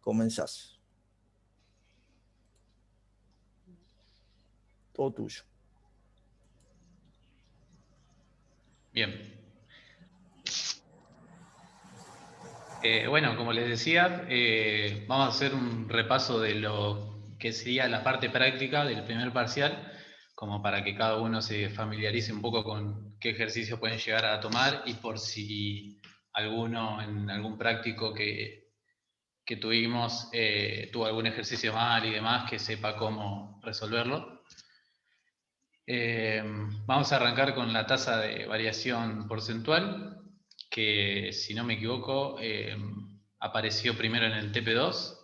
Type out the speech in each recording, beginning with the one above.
comenzás. Todo tuyo. Bien. Bueno, como les decía, vamos a hacer un repaso de lo que sería la parte práctica del primer parcial, como para que cada uno se familiarice un poco con qué ejercicios pueden llegar a tomar y por si alguno en algún práctico que tuvimos tuvo algún ejercicio mal y demás, que sepa cómo resolverlo. Vamos a arrancar con la tasa de variación porcentual, que si no me equivoco apareció primero en el TP2,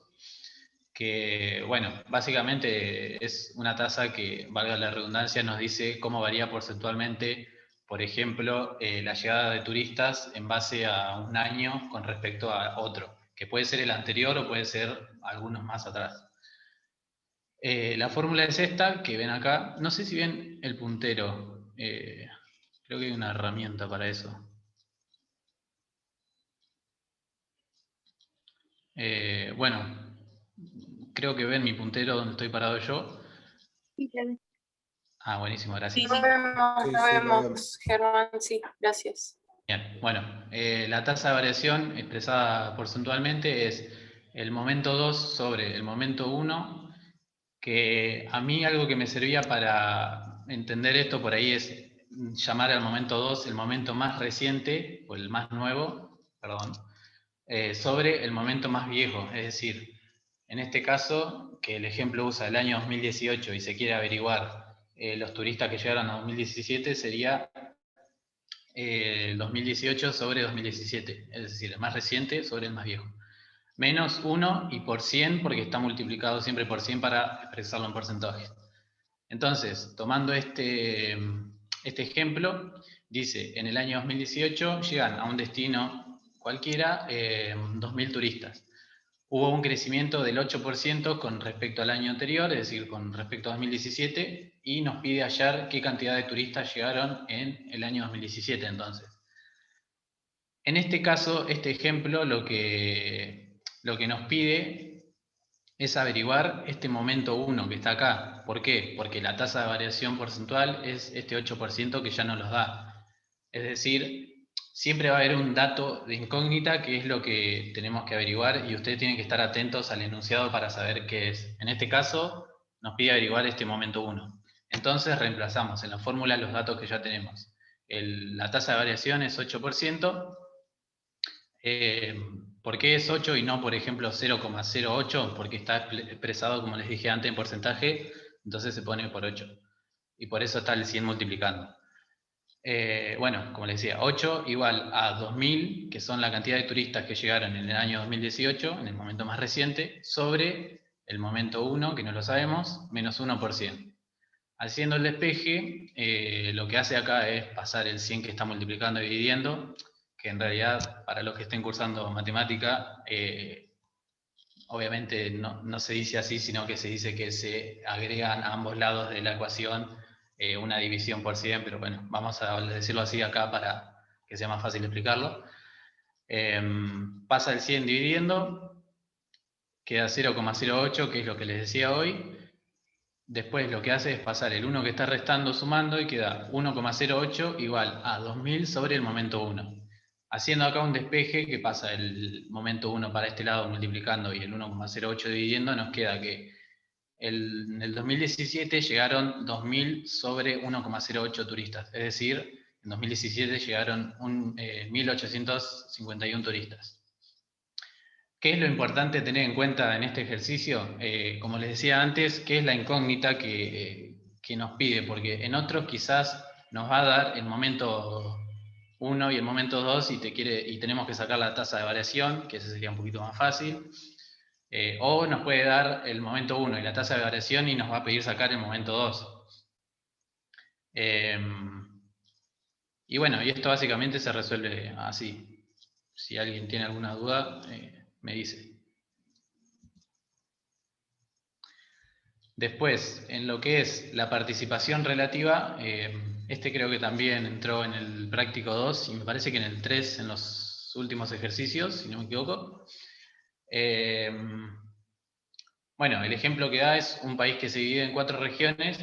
que bueno, básicamente es una tasa que, valga la redundancia, nos dice cómo varía porcentualmente, por ejemplo, la llegada de turistas en base a un año con respecto a otro, que puede ser el anterior o puede ser algunos más atrás. La fórmula es esta, que ven acá. No sé si ven el puntero. Creo que hay una herramienta para eso. Bueno, creo que ven mi puntero donde estoy parado yo. Ah, buenísimo, gracias. Lo vemos, Germán, sí, gracias. Bien, bueno, la tasa de variación expresada porcentualmente es el momento 2 sobre el momento 1, que a mí algo que me servía para entender esto por ahí es llamar al momento 2 el momento más reciente, o el más nuevo, perdón, sobre el momento más viejo. Es decir, en este caso, que el ejemplo usa el año 2018 y se quiere averiguar los turistas que llegaron a 2017, sería 2018 sobre 2017, es decir, el más reciente sobre el más viejo. Menos 1 y por 100, porque está multiplicado siempre por 100 para expresarlo en porcentaje. Entonces, tomando este ejemplo, dice, en el año 2018 llegan a un destino cualquiera 2.000 turistas. Hubo un crecimiento del 8% con respecto al año anterior, es decir, con respecto a 2017, y nos pide hallar qué cantidad de turistas llegaron en el año 2017 entonces. En este caso, este ejemplo lo que nos pide es averiguar este momento 1 que está acá. ¿Por qué? Porque la tasa de variación porcentual es este 8% que ya nos los da. Es decir, siempre va a haber un dato de incógnita que es lo que tenemos que averiguar y ustedes tienen que estar atentos al enunciado para saber qué es. En este caso, nos pide averiguar este momento 1. Entonces reemplazamos en la fórmula los datos que ya tenemos. La tasa de variación es 8%. ¿Por qué es 8 y no, por ejemplo, 0,08? Porque está expresado, como les dije antes, en porcentaje, entonces se pone por 8. Y por eso está el 100 multiplicando. Bueno, como les decía, 8 igual a 2.000, que son la cantidad de turistas que llegaron en el año 2018, en el momento más reciente, sobre el momento 1, que no lo sabemos, menos 1%. Haciendo el despeje, lo que hace acá es pasar el 100 que está multiplicando y dividiendo, que en realidad para los que estén cursando matemática, obviamente no se dice así, sino que se dice que se agregan a ambos lados de la ecuación una división por 100, pero bueno, vamos a decirlo así acá para que sea más fácil explicarlo. Pasa el 100 dividiendo, queda 0,08, que es lo que les decía hoy. Después lo que hace es pasar el 1 que está restando sumando y queda 1,08 igual a 2.000 sobre el momento 1. Haciendo acá un despeje que pasa el momento 1 para este lado multiplicando y el 1,08 dividiendo, nos queda que en el 2017 llegaron 2.000 sobre 1,08 turistas. Es decir, en 2017 llegaron 1.851 turistas. ¿Qué es lo importante tener en cuenta en este ejercicio? Como les decía antes, ¿qué es la incógnita que nos pide? Porque en otros quizás nos va a dar el momento 1 y el momento 2 y tenemos que sacar la tasa de variación, que ese sería un poquito más fácil. O nos puede dar el momento 1 y la tasa de variación y nos va a pedir sacar el momento 2. Y bueno, y esto básicamente se resuelve así. Si alguien tiene alguna duda, me dice. Después, en lo que es la participación relativa, este creo que también entró en el práctico 2 y me parece que en el 3, en los últimos ejercicios, si no me equivoco. Bueno, el ejemplo que da es un país que se divide en 4 regiones,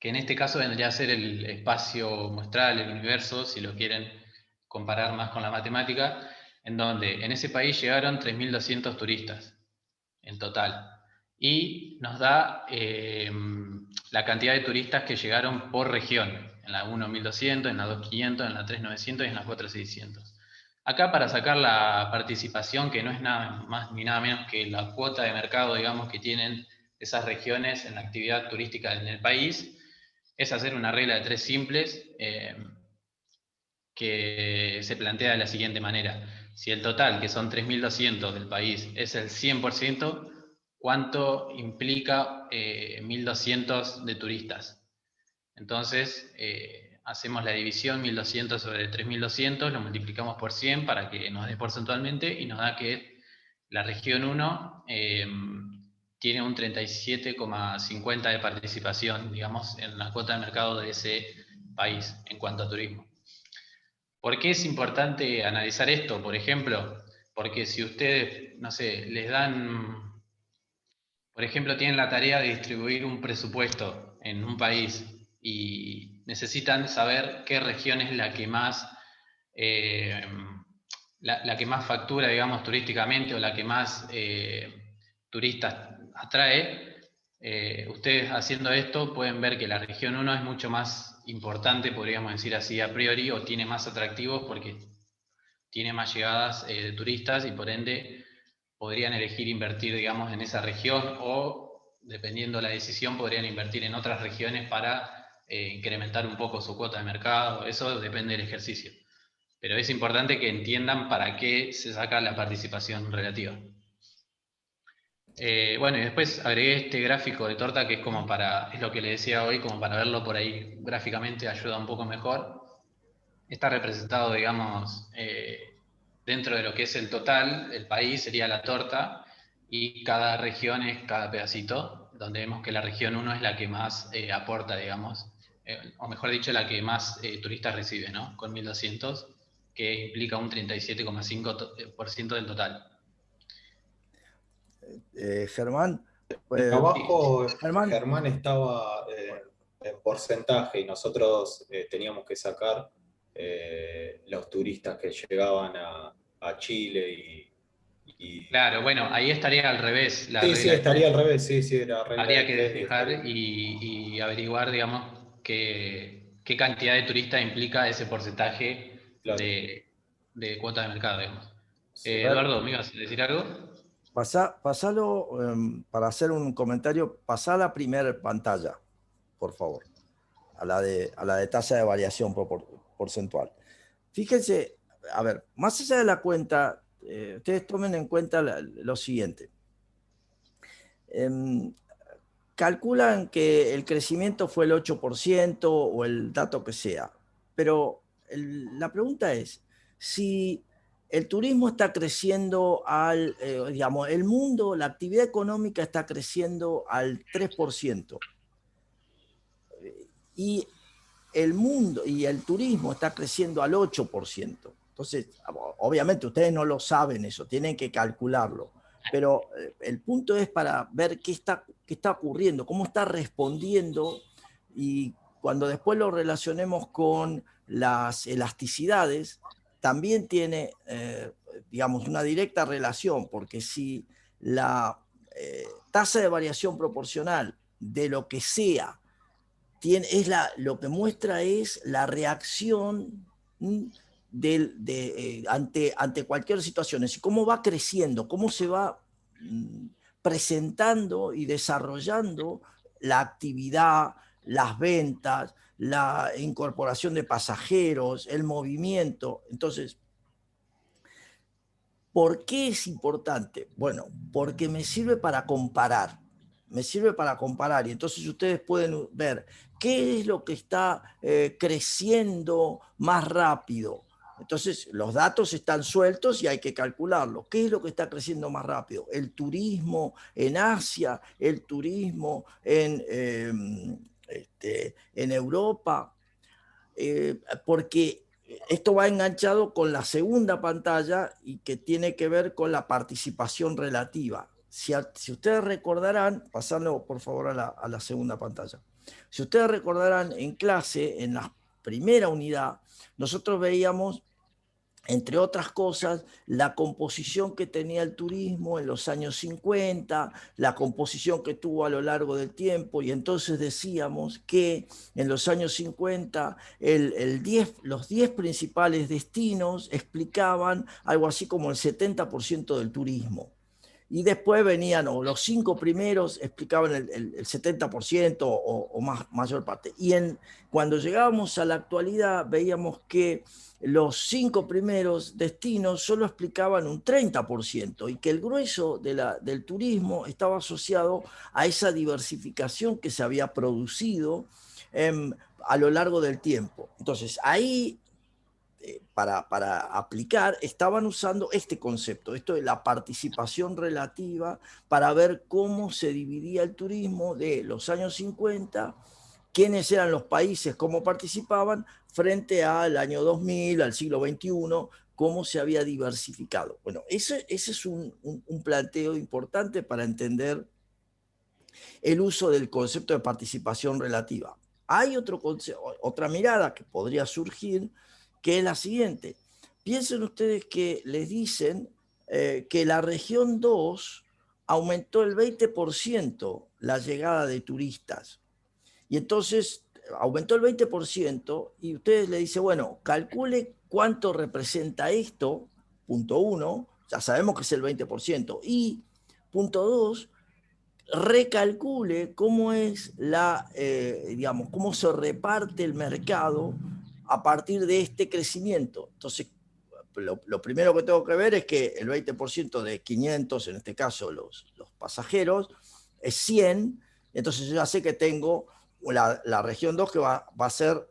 que en este caso vendría a ser el espacio muestral, el universo, si lo quieren comparar más con la matemática, en donde en ese país llegaron 3.200 turistas en total. Y nos da la cantidad de turistas que llegaron por región, en la 1.200, en la 2.500, en la 3.900 y en la 4.600. Acá para sacar la participación, que no es nada más ni nada menos que la cuota de mercado, digamos, que tienen esas regiones en la actividad turística en el país, es hacer una regla de 3 simples que se plantea de la siguiente manera. Si el total, que son 3.200 del país, es el 100%, ¿cuánto implica 1.200 de turistas? Entonces, hacemos la división 1.200 sobre 3.200, lo multiplicamos por 100 para que nos dé porcentualmente y nos da que la región 1 tiene un 37,50 de participación, digamos, en la cuota de mercado de ese país en cuanto a turismo. ¿Por qué es importante analizar esto? Por ejemplo, porque si ustedes, no sé, les dan, por ejemplo, tienen la tarea de distribuir un presupuesto en un país y necesitan saber qué región es la que más, la que más factura, digamos, turísticamente o la que más turistas atrae, ustedes haciendo esto pueden ver que la región 1 es mucho más importante, podríamos decir así a priori, o tiene más atractivos porque tiene más llegadas de turistas y por ende podrían elegir invertir, digamos, en esa región o, dependiendo de la decisión, podrían invertir en otras regiones para incrementar un poco su cuota de mercado. Eso depende del ejercicio. Pero es importante que entiendan para qué se saca la participación relativa. Bueno, y después agregué este gráfico de torta que es como para, es lo que le decía hoy, como para verlo por ahí gráficamente ayuda un poco mejor. Está representado, digamos, dentro de lo que es el total, el país sería la torta, y cada región es cada pedacito, donde vemos que la región 1 es la que más aporta, digamos, o mejor dicho, la que más turistas recibe, ¿no? Con 1.200, que implica un 37,5% del total. Germán. Abajo, Germán. Germán estaba en porcentaje y nosotros teníamos que sacar los turistas que llegaban a Chile y... Claro, bueno, ahí estaría al revés. La Sí, regla estaría al revés, sí, era regla habría de que tres despejar y averiguar, digamos, qué cantidad de turistas implica ese porcentaje claro. de cuota de mercado, digamos. Sí. Eduardo, ¿me ibas a decir algo? Pasalo, para hacer un comentario, pasá a la primera pantalla, por favor, a la de tasa de variación porcentual. Fíjense, a ver, más allá de la cuenta, ustedes tomen en cuenta lo siguiente. Calculan que el crecimiento fue el 8% o el dato que sea, pero la pregunta es, si el turismo está creciendo digamos, el mundo, la actividad económica está creciendo al 3%, y el mundo y el turismo está creciendo al 8%. Entonces, obviamente ustedes no lo saben eso, tienen que calcularlo. Pero el punto es para ver qué está ocurriendo, cómo está respondiendo, y cuando después lo relacionemos con las elasticidades, también tiene, digamos, una directa relación, porque si la tasa de variación proporcional de lo que sea lo que muestra es la reacción ante cualquier situación, es decir, cómo va creciendo, cómo se va presentando y desarrollando la actividad, las ventas, la incorporación de pasajeros, el movimiento. Entonces, ¿por qué es importante? Bueno, porque me sirve para comparar. Y entonces ustedes pueden ver qué es lo que está creciendo más rápido. Entonces los datos están sueltos y hay que calcularlo. ¿Qué es lo que está creciendo más rápido? El turismo en Asia, el turismo en Europa, porque esto va enganchado con la segunda pantalla y que tiene que ver con la participación relativa. Si ustedes recordarán, pasando por favor a la segunda pantalla, si ustedes recordarán en clase, en la primera unidad, nosotros veíamos, entre otras cosas, la composición que tenía el turismo en los años 50, la composición que tuvo a lo largo del tiempo, y entonces decíamos que en los años 50 los 10 principales destinos explicaban algo así como el 70% del turismo. Y después venían, o los 5 primeros explicaban el 70% o mayor parte. Y cuando llegábamos a la actualidad veíamos que los 5 primeros destinos solo explicaban un 30% y que el grueso del turismo estaba asociado a esa diversificación que se había producido a lo largo del tiempo. Entonces ahí, para aplicar, estaban usando este concepto, esto de la participación relativa, para ver cómo se dividía el turismo de los años 50, quiénes eran los países, cómo participaban, frente al año 2000, al siglo XXI, cómo se había diversificado. Bueno, ese es un planteo importante para entender el uso del concepto de participación relativa. Hay otra mirada que podría surgir, que es la siguiente. Piensen ustedes que les dicen que la región 2 aumentó el 20% la llegada de turistas. Y entonces aumentó el 20% y ustedes le dicen, bueno, calcule cuánto representa esto, punto 1, ya sabemos que es el 20%, y punto 2, recalcule cómo es digamos, cómo se reparte el mercado a partir de este crecimiento. Entonces, lo primero que tengo que ver es que el 20% de 500, en este caso los pasajeros, es 100, entonces yo ya sé que tengo la región 2 que va a ser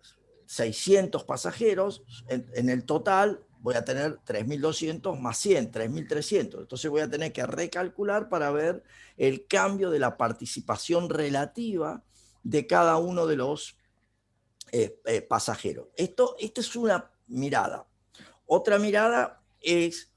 600 pasajeros, en el total voy a tener 3.200 más 100, 3.300. Entonces voy a tener que recalcular para ver el cambio de la participación relativa de cada uno de los pasajeros. Esta es una mirada. Otra mirada es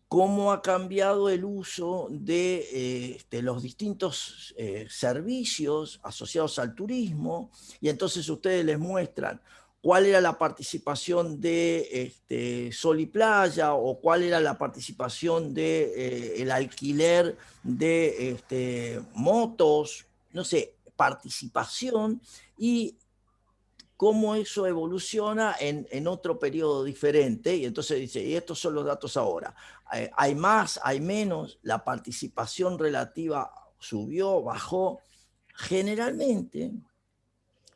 cómo ha cambiado el uso de los distintos servicios asociados al turismo, y entonces ustedes les muestran cuál era la participación de Sol y Playa, o cuál era la participación de el alquiler de motos, no sé, participación, y cómo eso evoluciona en otro periodo diferente. Y entonces dice, y estos son los datos ahora. Hay más, hay menos, la participación relativa subió, bajó. Generalmente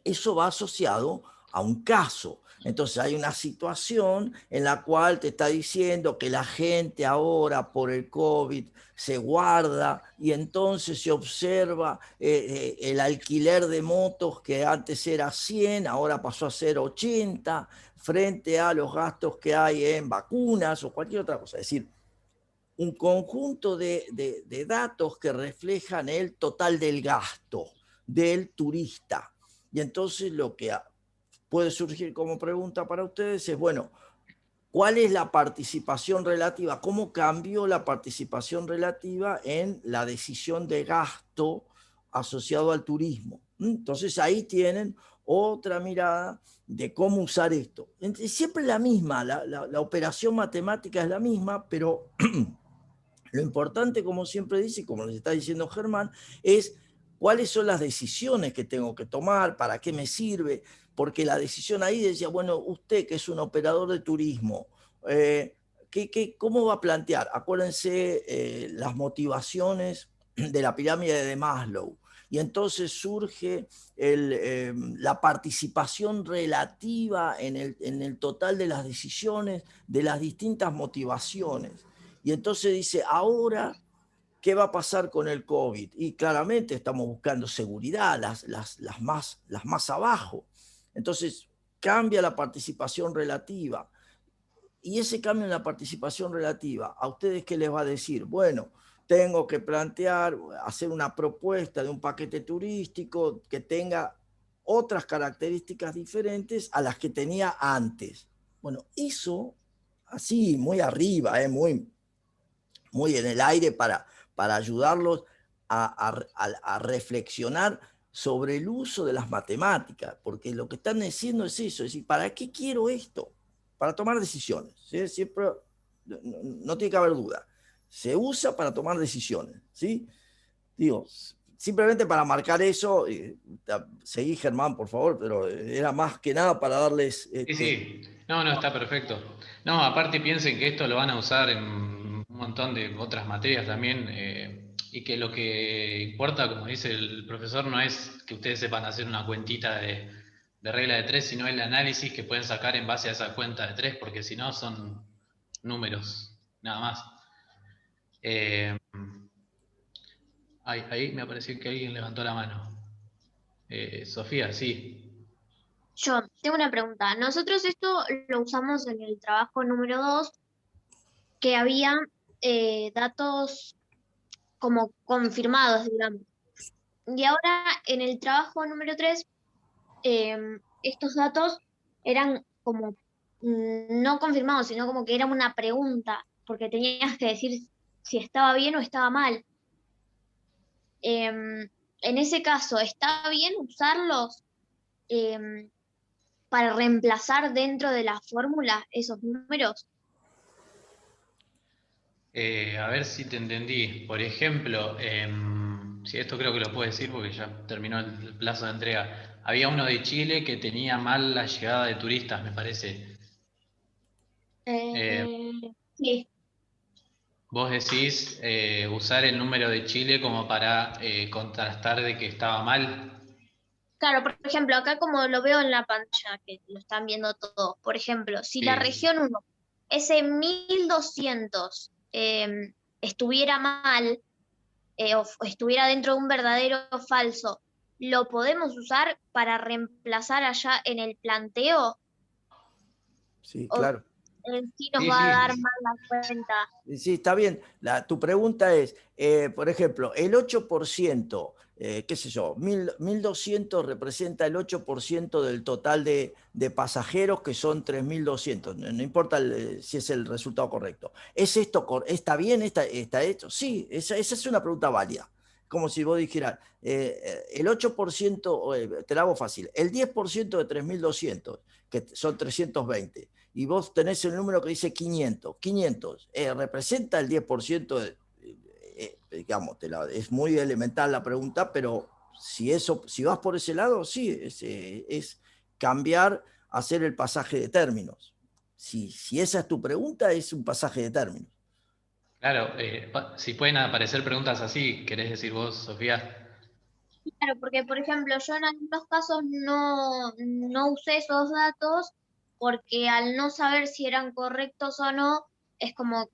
eso va asociado a un caso. Entonces hay una situación en la cual te está diciendo que la gente ahora por el COVID se guarda, y entonces se observa el alquiler de motos que antes era 100, ahora pasó a ser 80, frente a los gastos que hay en vacunas o cualquier otra cosa. Es decir, un conjunto de datos que reflejan el total del gasto del turista. Y entonces lo que puede surgir como pregunta para ustedes es, bueno, ¿cuál es la participación relativa? ¿Cómo cambió la participación relativa en la decisión de gasto asociado al turismo? Entonces ahí tienen otra mirada de cómo usar esto. Siempre la misma, la operación matemática es la misma, pero lo importante, como siempre dice, y como les está diciendo Germán, es cuáles son las decisiones que tengo que tomar, para qué me sirve, porque la decisión ahí decía, bueno, usted que es un operador de turismo, ¿cómo va a plantear? Acuérdense las motivaciones de la pirámide de Maslow, y entonces surge la participación relativa en el total de las decisiones de las distintas motivaciones. Y entonces dice, ahora, ¿qué va a pasar con el COVID? Y claramente estamos buscando seguridad, las más abajo. Entonces, cambia la participación relativa. Y ese cambio en la participación relativa, ¿a ustedes qué les va a decir? Bueno, tengo que plantear, hacer una propuesta de un paquete turístico que tenga otras características diferentes a las que tenía antes. Bueno, eso, así, muy arriba, muy en el aire para ayudarlos a reflexionar sobre el uso de las matemáticas, porque lo que están diciendo es eso, es decir, ¿para qué quiero esto? Para tomar decisiones, ¿sí? Siempre, no tiene que haber duda, se usa para tomar decisiones, ¿sí? Digo, simplemente para marcar eso, seguí Germán, por favor, pero era más que nada para darles... Sí, sí, no, está perfecto. No, aparte piensen que esto lo van a usar en un montón de otras materias también, y que lo que importa, como dice el profesor, no es que ustedes sepan hacer una cuentita de regla de tres, sino el análisis que pueden sacar en base a esa cuenta de tres, porque si no son números, nada más. Ahí me pareció que alguien levantó la mano. Sofía, sí. Yo tengo una pregunta. Nosotros esto lo usamos en el trabajo número 2, que había datos como confirmados, digamos. Y ahora en el trabajo número 3, estos datos eran como no confirmados, sino como que era una pregunta, porque tenías que decir si estaba bien o estaba mal. En ese caso, ¿está bien usarlos para reemplazar dentro de la fórmula esos números? A ver si te entendí. Por ejemplo, si esto creo que lo puedo decir porque ya terminó el plazo de entrega. Había uno de Chile que tenía mal la llegada de turistas, me parece. Sí. Vos decís usar el número de Chile como para contrastar de que estaba mal. Claro, por ejemplo, acá como lo veo en la pantalla, que lo están viendo todos, por ejemplo, si la Sí. región 1, ese 1200 estuviera mal, o estuviera dentro de un verdadero o falso, ¿lo podemos usar para reemplazar allá en el planteo? Sí, ¿O claro. sí nos Sí, va a dar sí. mal la cuenta? Sí, está bien. Tu pregunta es, por ejemplo, el 8%, qué sé yo, 1.200 representa el 8% del total de pasajeros, que son 3.200. No importa si es el resultado correcto. ¿Es esto, está bien, está hecho? Sí, esa es una pregunta válida. Como si vos dijeras, el 8%, te la hago fácil, el 10% de 3.200, que son 320, y vos tenés el número que dice 500. 500 representa el 10% digamos, es muy elemental la pregunta, pero si vas por ese lado, sí, es cambiar, hacer el pasaje de términos. Si esa es tu pregunta, es un pasaje de términos. Claro, si pueden aparecer preguntas así, ¿querés decir vos, Sofía? Claro, porque por ejemplo, yo en algunos casos no usé esos datos porque al no saber si eran correctos o no, es como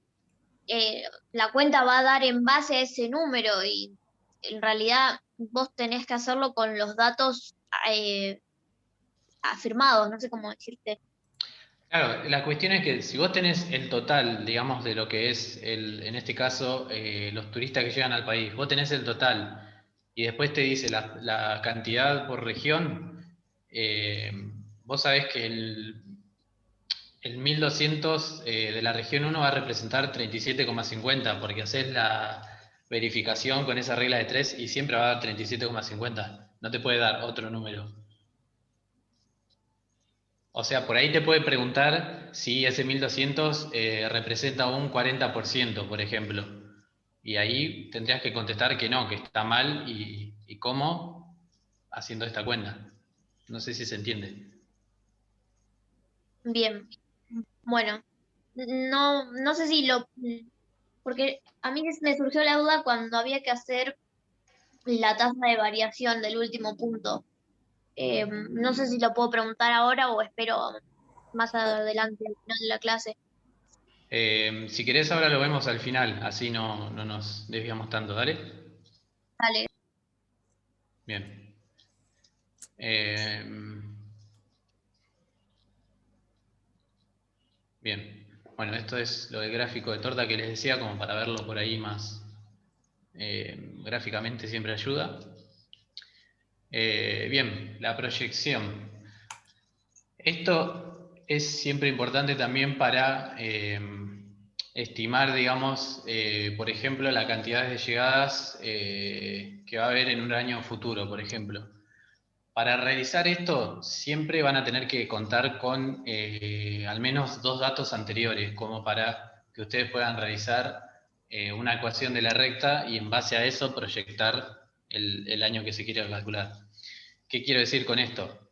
la cuenta va a dar en base a ese número y en realidad vos tenés que hacerlo con los datos eh, afirmados, no sé cómo decirte. Claro, la cuestión es que si vos tenés el total, digamos, de lo que es, en este caso, los turistas que llegan al país, vos tenés el total y después te dice la cantidad por región, eh, vos sabés que el 1200 de la región 1 va a representar 37,50 porque haces la verificación con esa regla de 3 y siempre va a dar 37,50. No te puede dar otro número. O sea, por ahí te puede preguntar si ese 1200 representa un 40%, por ejemplo. Y ahí tendrías que contestar que no, que está mal y cómo haciendo esta cuenta. No sé si se entiende. Bien, bueno, no sé si porque a mí me surgió la duda cuando había que hacer la tasa de variación del último punto. No sé si lo puedo preguntar ahora o espero más adelante al final de la clase. Si querés ahora lo vemos al final, así no nos desviamos tanto, ¿dale? Dale. Bien. Eh, bien. Bueno, esto es lo del gráfico de torta que les decía, como para verlo por ahí más gráficamente siempre ayuda. Bien, la proyección. Esto es siempre importante también para estimar, digamos, por ejemplo, la cantidad de llegadas que va a haber en un año futuro, por ejemplo. Para realizar esto, siempre van a tener que contar con al menos 2 datos anteriores, como para que ustedes puedan realizar una ecuación de la recta y en base a eso proyectar el año que se quiere calcular. ¿Qué quiero decir con esto?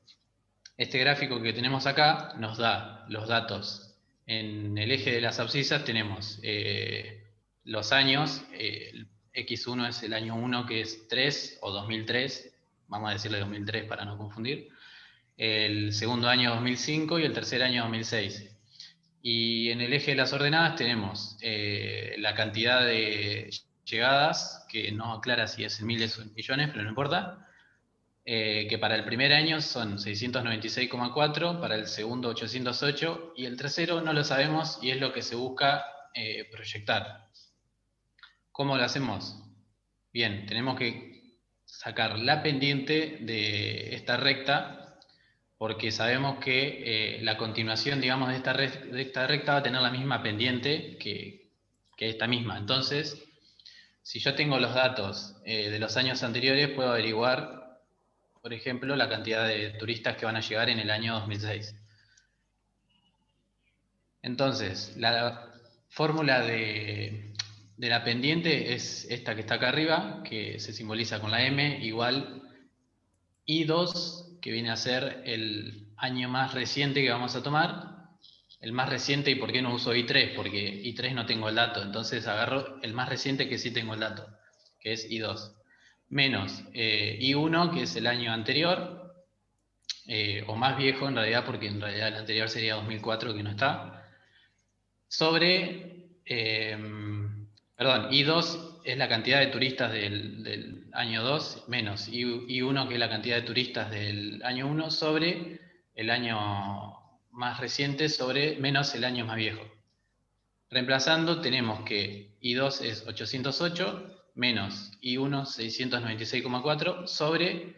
Este gráfico que tenemos acá nos da los datos. En el eje de las abscisas tenemos los años, X1 es el año 1 que es 3 o 2003, vamos a decirle 2003 para no confundir, el segundo año 2005 y el tercer año 2006. Y en el eje de las ordenadas tenemos la cantidad de llegadas, que no aclara si es en miles o en millones, pero no importa, que para el primer año son 696,4, para el segundo 808 y el tercero no lo sabemos y es lo que se busca proyectar. ¿Cómo lo hacemos? Bien, tenemos que sacar la pendiente de esta recta porque sabemos que la continuación, digamos, de esta recta va a tener la misma pendiente que esta misma. Entonces, si yo tengo los datos de los años anteriores, puedo averiguar, por ejemplo, la cantidad de turistas que van a llegar en el año 2006. Entonces, la fórmula de la pendiente es esta que está acá arriba, que se simboliza con la M, igual I2, que viene a ser el año más reciente que vamos a tomar. El más reciente, ¿y por qué no uso I3? Porque I3 no tengo el dato, entonces agarro el más reciente que sí tengo el dato, que es I2. Menos I1, que es el año anterior, o más viejo en realidad, porque en realidad el anterior sería 2004, que no está, sobre, perdón, I2 es la cantidad de turistas del año 2, menos I1, que es la cantidad de turistas del año 1, sobre el año más reciente, sobre menos el año más viejo. Reemplazando, tenemos que I2 es 808, menos I1 696,4, sobre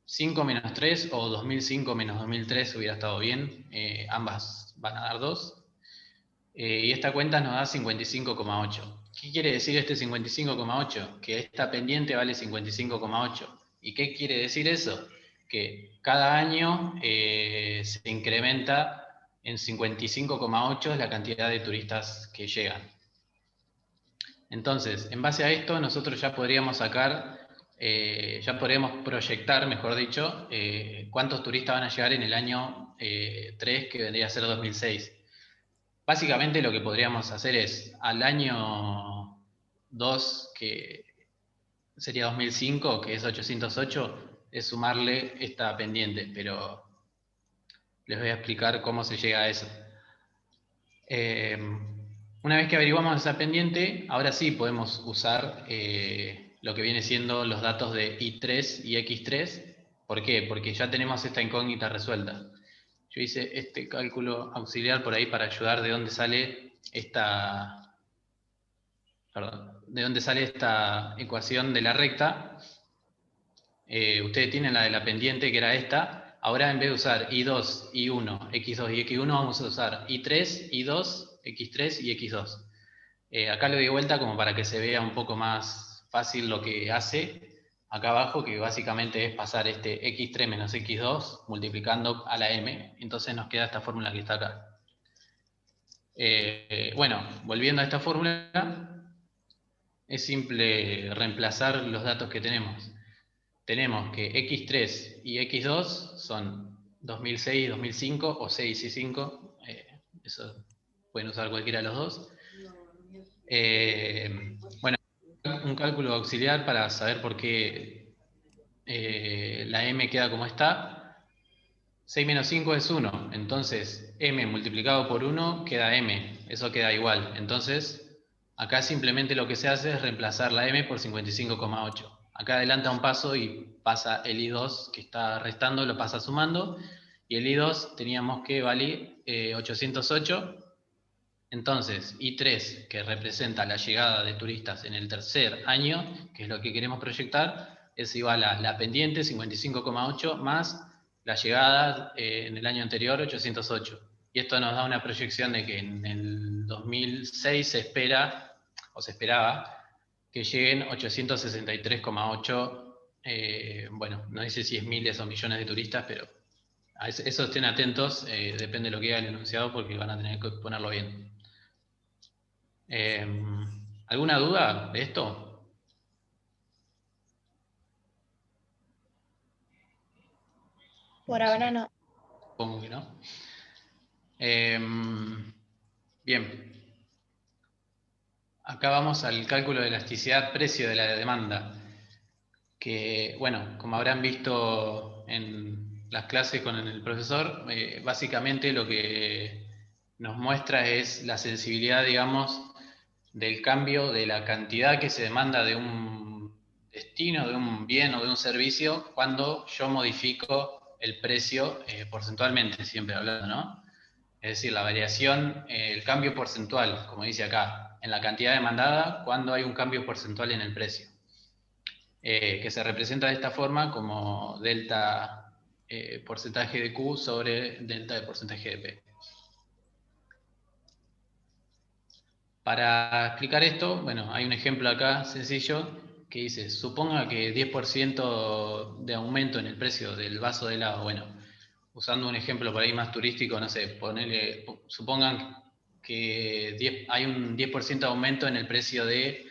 5 menos 3 o 2005 menos 2003 hubiera estado bien, ambas van a dar 2. Y esta cuenta nos da 55,8. ¿Qué quiere decir este 55,8? Que esta pendiente vale 55,8. ¿Y qué quiere decir eso? Que cada año se incrementa en 55,8 la cantidad de turistas que llegan. Entonces, en base a esto, nosotros ya podríamos sacar, ya podríamos proyectar, mejor dicho, cuántos turistas van a llegar en el año 3, que vendría a ser 2006. Básicamente lo que podríamos hacer es, al año 2, que sería 2005, que es 808, es sumarle esta pendiente, pero les voy a explicar cómo se llega a eso. Una vez que averiguamos esa pendiente, ahora sí podemos usar lo que viene siendo los datos de I3 y X3. ¿Por qué? Porque ya tenemos esta incógnita resuelta. Yo hice este cálculo auxiliar por ahí para ayudar de dónde sale esta, de dónde sale esta ecuación de la recta. Ustedes tienen la de la pendiente, que era esta. Ahora, en vez de usar I2, I1, X2 y X1, vamos a usar I3, I2, X3 y X2. Acá lo doy vuelta como para que se vea un poco más fácil lo que hace acá abajo, que básicamente es pasar este X3 menos X2 multiplicando a la M. Entonces nos queda esta fórmula que está acá. Bueno, volviendo a esta fórmula, es simple reemplazar los datos que tenemos. Tenemos que X3 y X2 son 2006 y 2005, o 6 y 5, eso pueden usar cualquiera de los dos. Bueno, un cálculo auxiliar para saber por qué la M queda como está. 6 menos 5 es 1, entonces M multiplicado por 1 queda M, eso queda igual. Entonces, acá simplemente lo que se hace es reemplazar la M por 55,8. Acá adelanta un paso y pasa el I2 que está restando, lo pasa sumando, y el I2 teníamos que vale 808. Entonces, I3, que representa la llegada de turistas en el tercer año, que es lo que queremos proyectar, es igual a la pendiente, 55,8, más la llegada en el año anterior, 808. Y esto nos da una proyección de que en el 2006 se espera, o se esperaba, que lleguen 863,8, bueno, no dice si es miles o millones de turistas, pero a eso estén atentos, depende de lo que diga el enunciado, porque van a tener que ponerlo bien. ¿Alguna duda de esto? Por ahora no. Supongo que no. Bien. Acá vamos al cálculo de elasticidad precio de la demanda. Que, bueno, como habrán visto en las clases con el profesor, básicamente lo que nos muestra es la sensibilidad, digamos, del cambio de la cantidad que se demanda de un destino, de un bien o de un servicio, cuando yo modifico el precio porcentualmente, siempre hablando, ¿no? Es decir, la variación, el cambio porcentual, como dice acá, en la cantidad demandada, cuando hay un cambio porcentual en el precio. Que se representa de esta forma como delta porcentaje de Q sobre delta de porcentaje de P. Para explicar esto, bueno, hay un ejemplo acá sencillo que dice, suponga que 10% de aumento en el precio del vaso de helado, bueno, usando un ejemplo por ahí más turístico, no sé, supongan que hay un 10% de aumento en el precio de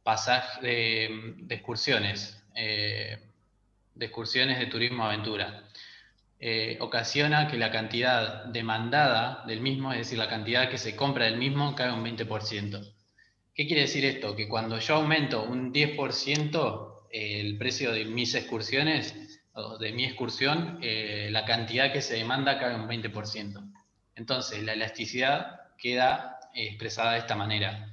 pasaje de excursiones, de turismo aventura. Ocasiona que la cantidad demandada del mismo, es decir, la cantidad que se compra del mismo, cae un 20%. ¿Qué quiere decir esto? Que cuando yo aumento un 10% el precio de mis excursiones, o de mi excursión, la cantidad que se demanda cae un 20%. Entonces, la elasticidad queda expresada de esta manera.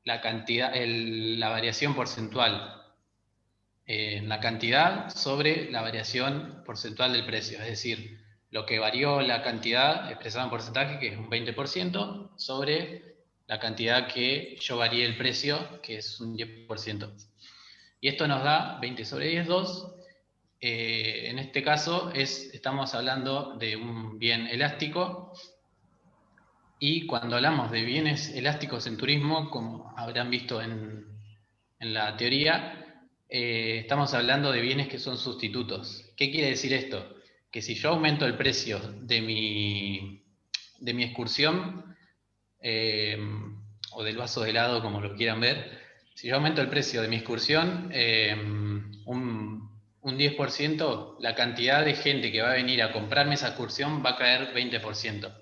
La variación porcentual en la cantidad sobre la variación porcentual del precio, es decir, lo que varió la cantidad expresada en porcentaje, que es un 20%, sobre la cantidad que yo varié el precio, que es un 10%. Y esto nos da 20 sobre 10, 2. En este caso estamos hablando de un bien elástico, y cuando hablamos de bienes elásticos en turismo, como habrán visto en la teoría, estamos hablando de bienes que son sustitutos. ¿Qué quiere decir esto? Que si yo aumento el precio de mi excursión, o del vaso de helado, como lo quieran ver, si yo aumento el precio de mi excursión un 10%, la cantidad de gente que va a venir a comprarme esa excursión va a caer 20%.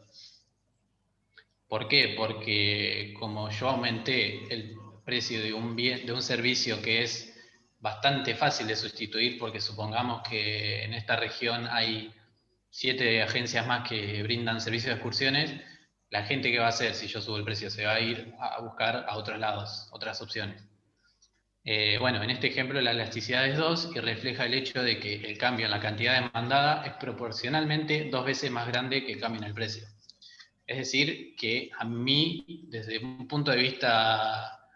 ¿Por qué? Porque como yo aumenté el precio de un bien, de un servicio que es bastante fácil de sustituir, porque supongamos que en esta región hay 7 agencias más que brindan servicios de excursiones, la gente que va a hacer si yo subo el precio se va a ir a buscar a otros lados, otras opciones. Bueno, en este ejemplo la elasticidad es 2 y refleja el hecho de que el cambio en la cantidad demandada es proporcionalmente 2 veces más grande que el cambio en el precio. Es decir, que a mí, desde un punto de vista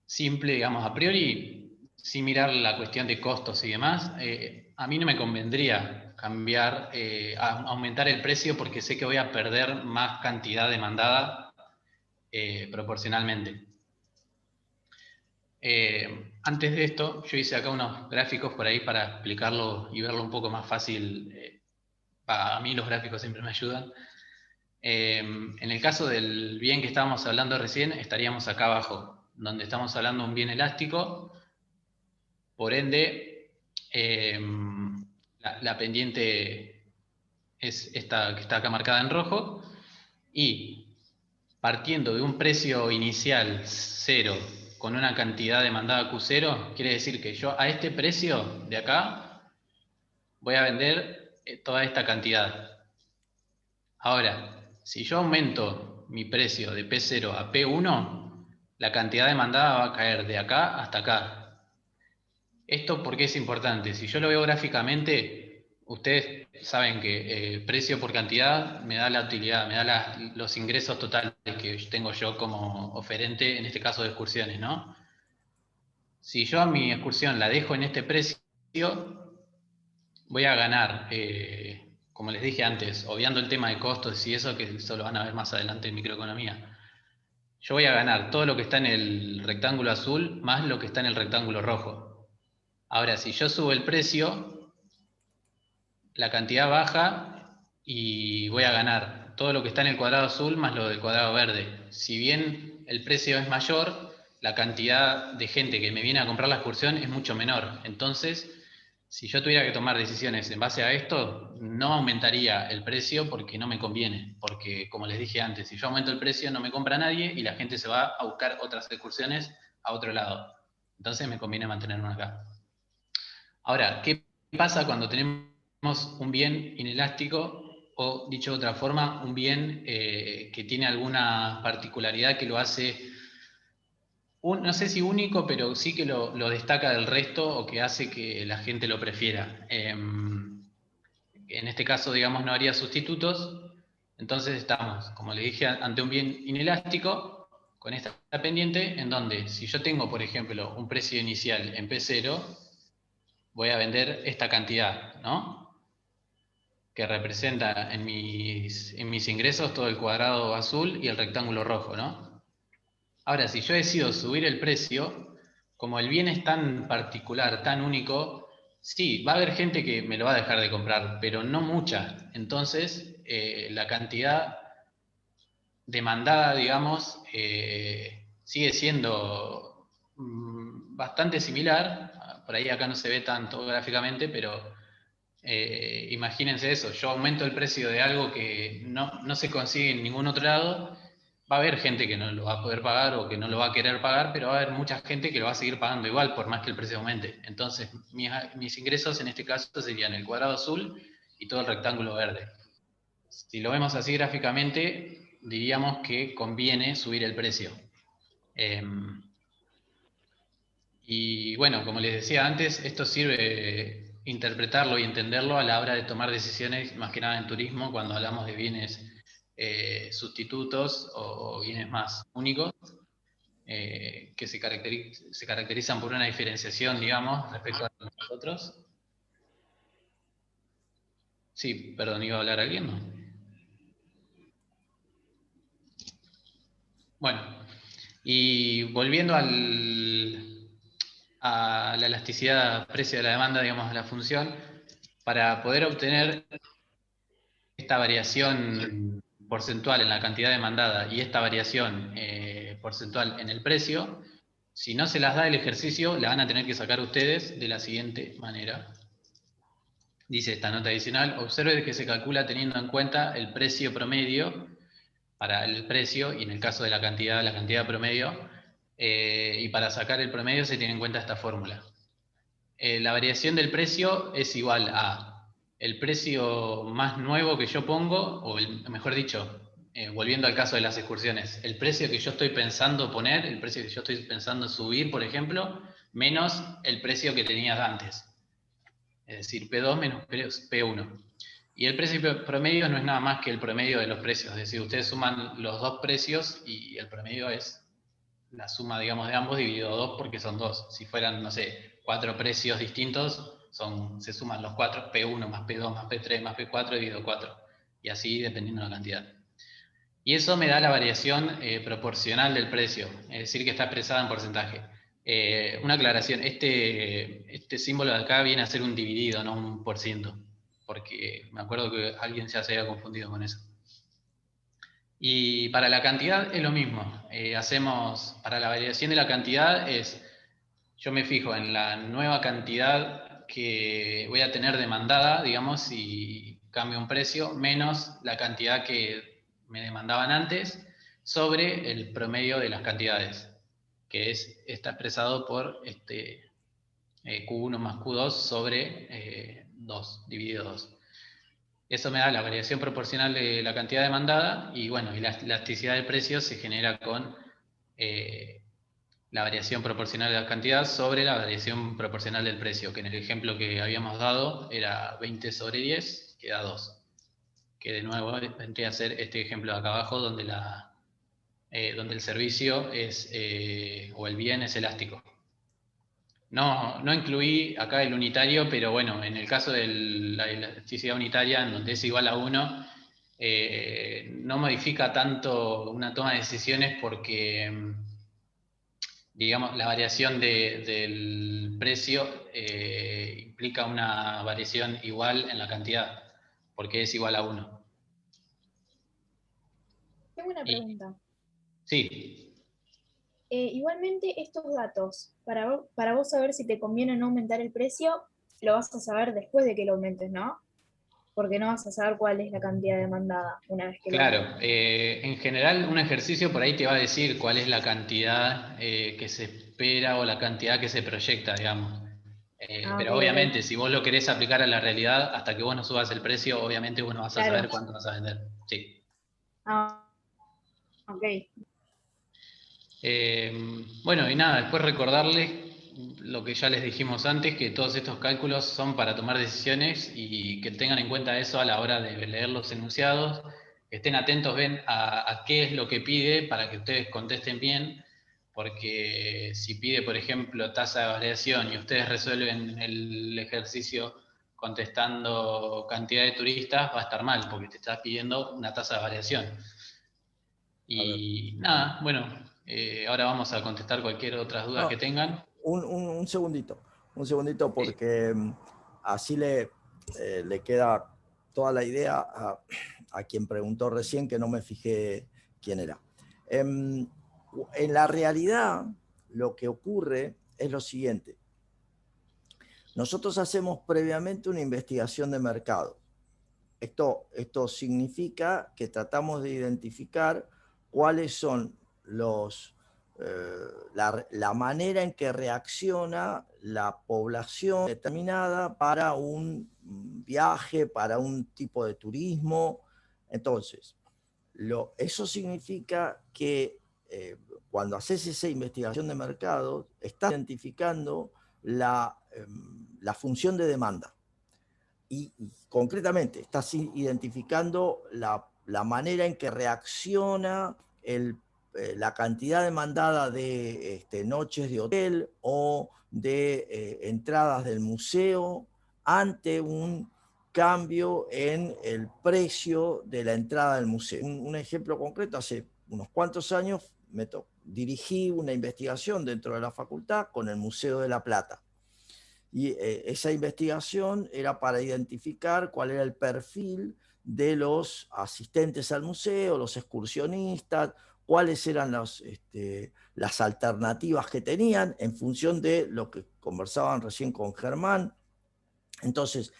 simple, digamos, a priori, sin mirar la cuestión de costos y demás, a mí no me convendría cambiar, aumentar el precio, porque sé que voy a perder más cantidad demandada proporcionalmente. Antes de esto, yo hice acá unos gráficos por ahí para explicarlo y verlo un poco más fácil. A mí los gráficos siempre me ayudan. En el caso del bien que estábamos hablando recién, estaríamos acá abajo, donde estamos hablando de un bien elástico. Por ende, la pendiente es esta que está acá marcada en rojo, y partiendo de un precio inicial 0 con una cantidad demandada Q0, quiere decir que yo a este precio de acá voy a vender toda esta cantidad. Ahora, si yo aumento mi precio de P0 a P1, la cantidad demandada va a caer de acá hasta acá. ¿Esto por qué es importante? Si yo lo veo gráficamente, ustedes saben que precio por cantidad me da la utilidad, me da los ingresos totales que tengo yo como oferente, en este caso de excursiones, ¿no? si yo a mi excursión la dejo en este precio, voy a ganar, como les dije antes, obviando el tema de costos y eso, que eso lo van a ver más adelante en microeconomía. Yo voy a ganar todo lo que está en el rectángulo azul más lo que está en el rectángulo rojo. Ahora, si yo subo el precio, la cantidad baja y voy a ganar todo lo que está en el cuadrado azul más lo del cuadrado verde. Si bien el precio es mayor, la cantidad de gente que me viene a comprar la excursión es mucho menor. Entonces, si yo tuviera que tomar decisiones en base a esto, no aumentaría el precio porque no me conviene. Porque, como les dije antes, si yo aumento el precio no me compra nadie y la gente se va a buscar otras excursiones a otro lado. Entonces me conviene mantenerme acá. Ahora, ¿qué pasa cuando tenemos un bien inelástico o, dicho de otra forma, un bien que tiene alguna particularidad que lo hace, no sé si único, pero sí que lo destaca del resto o que hace que la gente lo prefiera? En este caso, digamos, no haría sustitutos, entonces estamos, como les dije, ante un bien inelástico con esta pendiente, en donde si yo tengo, por ejemplo, un precio inicial en P0, voy a vender esta cantidad, ¿no? Que representa en mis ingresos todo el cuadrado azul y el rectángulo rojo, ¿no? Ahora, si yo decido subir el precio, como el bien es tan particular, tan único, sí, va a haber gente que me lo va a dejar de comprar, pero no mucha. Entonces, la cantidad demandada, digamos, sigue siendo bastante similar. Por ahí acá no se ve tanto gráficamente, pero imagínense eso, yo aumento el precio de algo que no se consigue en ningún otro lado, va a haber gente que no lo va a poder pagar o que no lo va a querer pagar, pero va a haber mucha gente que lo va a seguir pagando igual, por más que el precio aumente. Entonces, mis ingresos en este caso serían el cuadrado azul y todo el rectángulo verde. Si lo vemos así gráficamente, diríamos que conviene subir el precio. Y bueno, como les decía antes, esto sirve interpretarlo y entenderlo a la hora de tomar decisiones, más que nada en turismo, cuando hablamos de bienes sustitutos o bienes más únicos, que se caracterizan por una diferenciación, digamos, respecto a los otros. Sí, perdón, ¿iba a hablar alguien? ¿No? Bueno, y volviendo a la elasticidad precio de la demanda, digamos, de la función, para poder obtener esta variación porcentual en la cantidad demandada y esta variación porcentual en el precio, si no se las da el ejercicio, la van a tener que sacar ustedes de la siguiente manera. Dice esta nota adicional: observe que se calcula teniendo en cuenta el precio promedio para el precio y en el caso de la cantidad promedio, y para sacar el promedio se tiene en cuenta esta fórmula. La variación del precio es igual a el precio más nuevo que yo pongo, o mejor dicho, volviendo al caso de las excursiones, el precio que yo estoy pensando poner, el precio que yo estoy pensando subir, por ejemplo, menos el precio que tenías antes. Es decir, P2 menos P1. Y el precio promedio no es nada más que el promedio de los precios. Es decir, ustedes suman los dos precios y el promedio es la suma, digamos, de ambos dividido 2 porque son 2. Si fueran, no sé, 4 precios distintos, se suman los 4, P1 más P2 más P3 más P4 dividido 4. Y así dependiendo de la cantidad. Y eso me da la variación proporcional del precio, es decir, que está expresada en porcentaje. Una aclaración, este símbolo de acá viene a ser un dividido, no un por ciento, porque me acuerdo que alguien ya se había confundido con eso. Y para la cantidad es lo mismo. Para la variación de la cantidad yo me fijo en la nueva cantidad que voy a tener demandada, digamos, si cambio un precio, menos la cantidad que me demandaban antes, sobre el promedio de las cantidades, que está expresado por Q1 más Q2 sobre 2, dividido 2. Eso me da la variación proporcional de la cantidad demandada y bueno, y la elasticidad del precio se genera con la variación proporcional de la cantidad sobre la variación proporcional del precio, que en el ejemplo que habíamos dado era 20 sobre 10, que da 2. Que de nuevo vendría a ser este ejemplo de acá abajo donde el servicio o el bien es elástico. No incluí acá el unitario, pero bueno, en el caso de la elasticidad unitaria, en donde es igual a 1, no modifica tanto una toma de decisiones porque, digamos, la variación del precio implica una variación igual en la cantidad, porque es igual a 1. Tengo una Y, pregunta. sí, Igualmente, estos datos, para vos saber si te conviene o no aumentar el precio, lo vas a saber después de que lo aumentes, ¿no? Porque no vas a saber cuál es la cantidad demandada una vez que lo claro. aumentes. En general, un ejercicio por ahí te va a decir cuál es la cantidad que se espera o la cantidad que se proyecta, digamos. Ah, ok, Pero ok. obviamente, si vos lo querés aplicar a la realidad, hasta que vos no subas el precio, obviamente vos no vas a Claro. saber cuánto vas a vender. Sí. Ah, ok. Bueno, y nada, después recordarles lo que ya les dijimos antes, que todos estos cálculos son para tomar decisiones y que tengan en cuenta eso a la hora de leer los enunciados, que estén atentos ven a qué es lo que pide para que ustedes contesten bien, porque si pide, por ejemplo, tasa de variación y ustedes resuelven el ejercicio contestando cantidad de turistas, va a estar mal, porque te está pidiendo una tasa de variación. Y nada, bueno, ahora vamos a contestar cualquier otra duda que No, tengan. un segundito, porque así le queda toda la idea a quien preguntó recién, que no me fijé quién era. En la realidad, lo que ocurre es lo siguiente. Nosotros hacemos previamente una investigación de mercado. Esto significa que tratamos de identificar cuáles son la manera en que reacciona la población determinada para un viaje, para un tipo de turismo. Entonces, eso significa que cuando haces esa investigación de mercado, estás identificando la función de demanda. Y concretamente estás identificando la manera en que reacciona la cantidad demandada de noches de hotel o de entradas del museo ante un cambio en el precio de la entrada del museo. Un ejemplo concreto, hace unos cuantos años dirigí una investigación dentro de la facultad con el Museo de la Plata. Y esa investigación era para identificar cuál era el perfil de los asistentes al museo, los excursionistas, cuáles eran las alternativas que tenían en función de lo que conversaban recién con Germán. Entonces,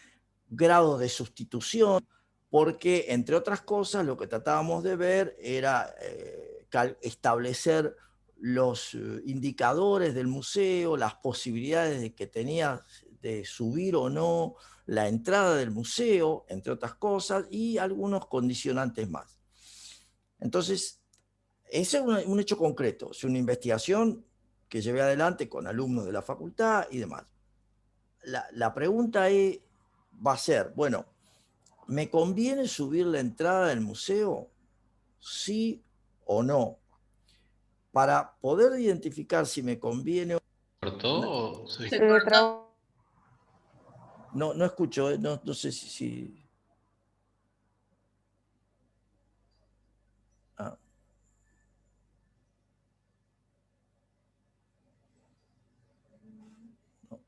grado de sustitución, porque entre otras cosas lo que tratábamos de ver era establecer los indicadores del museo, las posibilidades de que tenía de subir o no la entrada del museo, entre otras cosas, y algunos condicionantes más. Entonces, ese es un hecho concreto, es una investigación que llevé adelante con alumnos de la facultad y demás. La pregunta va a ser, bueno, ¿me conviene subir la entrada del museo? ¿Sí o no? Para poder identificar si me conviene o ¿Cortó o soy? Se cortó. no. No escucho, no sé si... Ah. No.